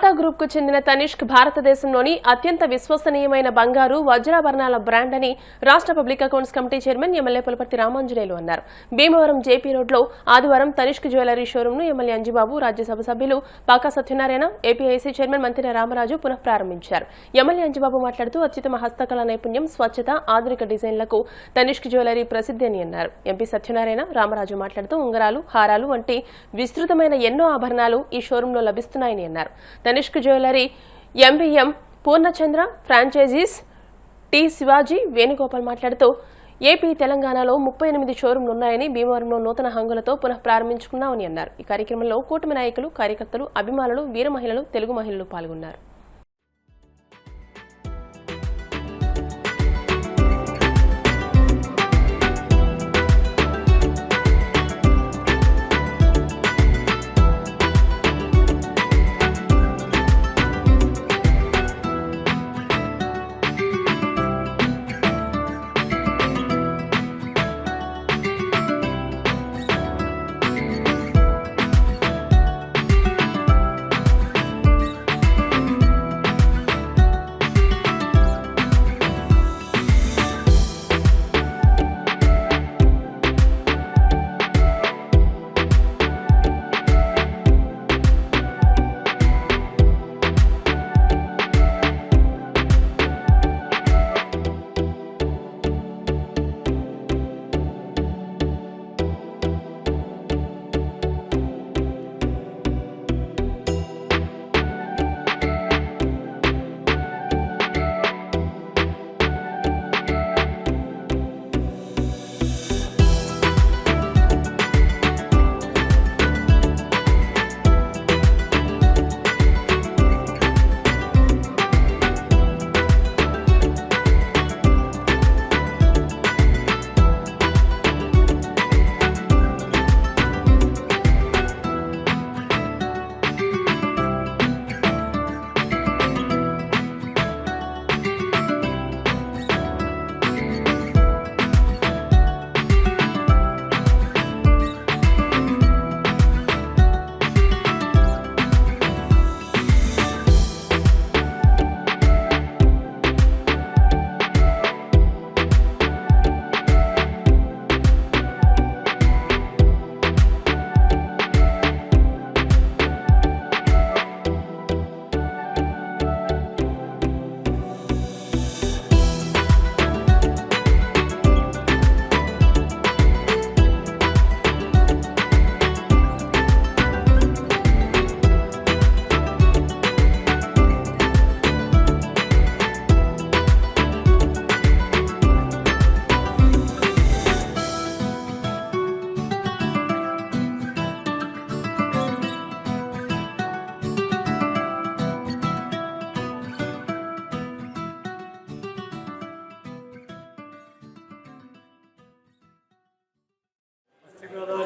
Tata group కు చెందిన తనిష్క్ భారతదేశంలోని అత్యంత విశ్వసనీయమైన బంగారు వజ్రాభరణాల బ్రాండ్ అని రాష్ట్ర public accounts committee chairman MLA Pulaparthi Ramanjaneyulu అన్నారు. భీమవరం జేపీ రోడ్లో ఆదివారం తనిష్క్ జ్యువెలరీ షోరూమ్ ను ఎమ్మెల్యే అంజిబాబు, రాజ్యసభ సభ్యులు పాకా సత్యనారాయణ, ఏపీఐసీ చైర్మన్ మంత్రి రామరాజు పునః ప్రారంభించారు. ఎమ్మెల్యే అంజిబాబు మాట్లాడుతూ అత్యుత్తమ హస్తకళా నైపుణ్యం, స్వచ్ఛత, ఆధునిక డిజైన్లకు తనిష్క్ జ్యువెలరీ ప్రసిద్ధి అని అన్నారు. ఎంపీ సత్యనారాయణ, రామరాజు మాట్లాడుతూ ఉంగరాలు, హారాలు వంటి విస్తృతమైన ఎన్నో ఆభరణాలు ఈ షోరూంలో లభిస్తున్నాయని అన్నారు. Tanishq jewellery MVM Purnachandra franchisees T Shivaji Venugopal మాట్లాడుతూ ఏపీ, తెలంగాణలో 38 షోరూంలున్నాయని, భీమవరంలో నూతన హంగులతో పునః ప్రారంభించుకున్నామని అన్నారు. ఈ కార్యక్రమంలో కూటమి నాయకులు, కార్యకర్తలు, అభిమానులు, వీర మహిళలు, తెలుగు మహిళలు పాల్గొన్నారు.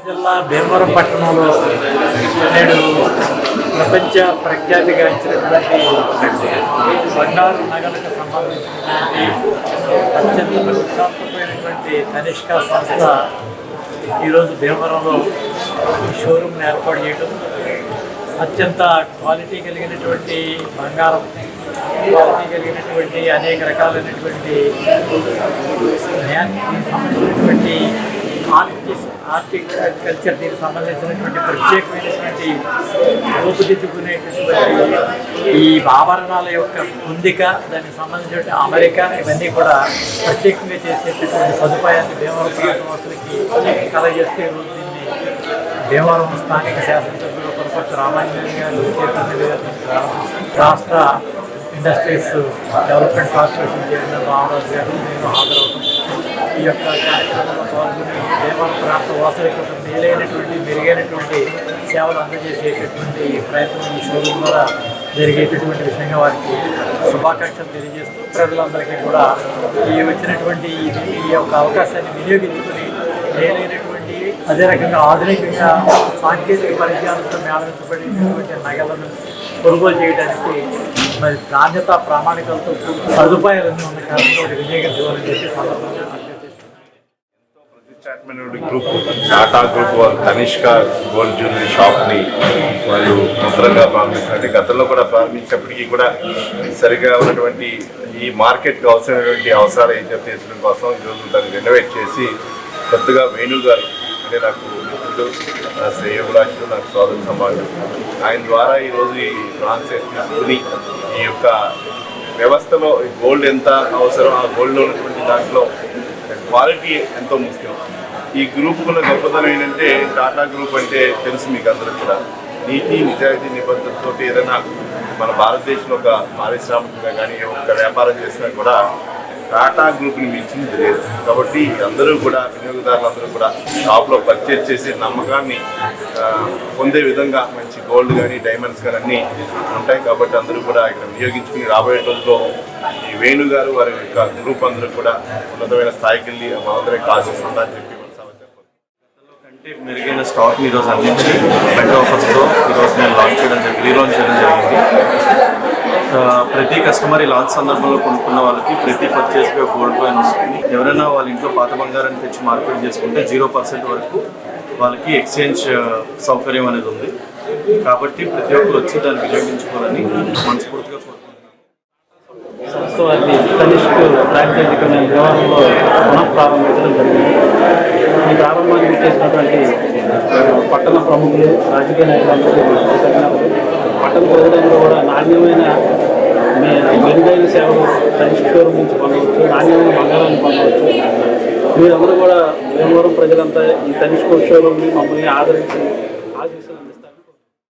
జిల్లా భీమవరం పట్టణంలో నేడు ప్రపంచ ప్రఖ్యాతిగాంచినటువంటి బంగారు నగలకు సంబంధించినటువంటి అత్యంత ప్రతిష్టాత్మకమైనటువంటి తనిష్క్ సంస్థ ఈరోజు భీమవరంలో షోరూమ్ని ఏర్పాటు చేయడం, అత్యంత క్వాలిటీ కలిగినటువంటి బంగారం, క్వాలిటీ కలిగినటువంటి అనేక రకాలైనటువంటి సంబంధించినటువంటి హార్టికల్చర్ దీనికి సంబంధించినటువంటి ప్రత్యేకమైనటువంటి రూపుదిద్దుకునేటటువంటి ఈ ఆభరణాల యొక్క పొందిక, దానికి సంబంధించినటువంటి అమెరికా, ఇవన్నీ కూడా ప్రత్యేకంగా చేసేటటువంటి సదుపాయాన్ని భీమవరం ప్రాంతవాసులకి కలగజేస్తే ఈరోజు దీన్ని భీమవరం స్థానిక శాసనసభ్యులు పులపర్తి రామాంజనేయులు గారు రాష్ట్ర industries development corporation chairman Ramaraju గారు నేను హాజరవుతాం. ఈ యొక్క కార్యక్రమంలో పాల్గొని భీమవరం ప్రాంత వాసులకు మేలైనటువంటి మెరుగైనటువంటి సేవలు అందజేసేటటువంటి ప్రయత్నం ఈ షోరూమ్ ద్వారా జరిగేటటువంటి విషయంగా వారికి శుభాకాంక్షలు తెలియజేస్తూ ప్రజలందరికీ కూడా ఈ వచ్చినటువంటి ఈ యొక్క అవకాశాన్ని వినియోగించుకుని మేలైనటువంటి, అదే రకంగా ఆధునికంగా సాంకేతిక పరిజ్ఞానంతో మేళవించబడినటువంటి నగలను కొనుగోలు చేయడానికి మరి నాణ్యత ప్రామాణికలతో సదుపాయాలన్నీ ఉన్న కారణంగా వినియోగించుకోవాలని చెప్పి సందర్భంగా గ్రూప్ టాటా గ్రూప్ వాళ్ళు తనిష్క గోల్డ్ జ్యువెలరీ షాప్ని వాళ్ళు నూతనంగా ప్రారంభించారు. అంటే గతంలో కూడా ప్రారంభించినప్పటికీ కూడా సరిగా ఉన్నటువంటి ఈ మార్కెట్కి అవసరమైనటువంటి అవసరాలు ఏం చెప్పి తీర్చడం కోసం ఈరోజు దాన్ని రెనోవేట్ చేసి కొత్తగా వేణు గారు అంటే నాకు మిత్రుడు శ్రేయోభిలాషుడు నాకు సోదరు సమాజం ఆయన ద్వారా ఈరోజు ఈ ట్రాన్సాక్షన్ తీసుకుని ఈ యొక్క వ్యవస్థలో గోల్డ్ ఎంత అవసరం ఆ గోల్డ్లో ఉన్నటువంటి దాంట్లో క్వాలిటీ ఎంతో ముఖ్యం. ఈ గ్రూప్ ఉన్న గొప్పతనం ఏంటంటే టాటా గ్రూప్ అంటే తెలుసు మీకు అందరూ కూడా నీతి నిజాయితీ నిబద్ధతతో ఏదైనా మన భారతదేశంలో ఒక పారిశ్రామికంగా కానీ ఒక వ్యాపారం చేసినా కూడా టాటా గ్రూప్ని మించింది లేదు. కాబట్టి అందరూ కూడా వినియోగదారులందరూ కూడా షాప్లో పర్చేజ్ చేసి నమ్మకాన్ని పొందే విధంగా మంచి గోల్డ్ కానీ డైమండ్స్ కానీ అన్నీ ఉంటాయి. కాబట్టి అందరూ కూడా ఇక్కడ వినియోగించుకుని రాబోయే రోజుల్లో ఈ వేణు గారు వారి యొక్క గ్రూప్ అందరూ కూడా ఉన్నతమైన స్థాయికి వెళ్ళి మనందరికీ ఆశిస్తుందని చెప్పి కంటే మెరుగైన స్టాక్ని ఈరోజు అందించి బెటర్ ఆఫర్స్తో ఈరోజు నేను రీలాంచ్ చేయడం జరిగింది. ప్రతి కస్టమర్ ఈ లాంచ్ సందర్భంలో కొనుక్కున్న వాళ్ళకి ప్రతి పర్చేస్కి ఒక గోల్డ్ కాయిన్ వస్తుంది. ఎవరైనా వాళ్ళ ఇంట్లో పాత బంగారాన్ని తెచ్చి మార్కెట్ చేసుకుంటే 0% వరకు వాళ్ళకి ఎక్స్చేంజ్ సౌకర్యం అనేది ఉంది. కాబట్టి ప్రతి ఒక్కరు వచ్చి దాన్ని వినియోగించుకోవాలని మనస్ఫూర్తిగా కోరుకుంటున్నాను. సంస్థ వారి తనిష్క్ ఫ్రాంచైజీకి మేము వ్యవహారంలో పునఃప్రారంభించడం జరిగింది. ఈ ప్రారంభానికి చేసినటువంటి పట్టణ ప్రముఖులు రాజకీయ నాయకులందరికీ కృతజ్ఞతలు. పట్టణ ప్రజలందరూ కూడా నాణ్యమైన మెరుగైన సేవలు తనిష్క్ షోరూమ్ నుంచి పొందవచ్చు, నాణ్యమైన బంగారాన్ని పొందవచ్చు. మీరందరూ కూడా భీమవరం ప్రజలంతా ఈ తనిష్క్ షోరూమ్ని మమ్మల్ని ఆదరించి ఆశీస్సులు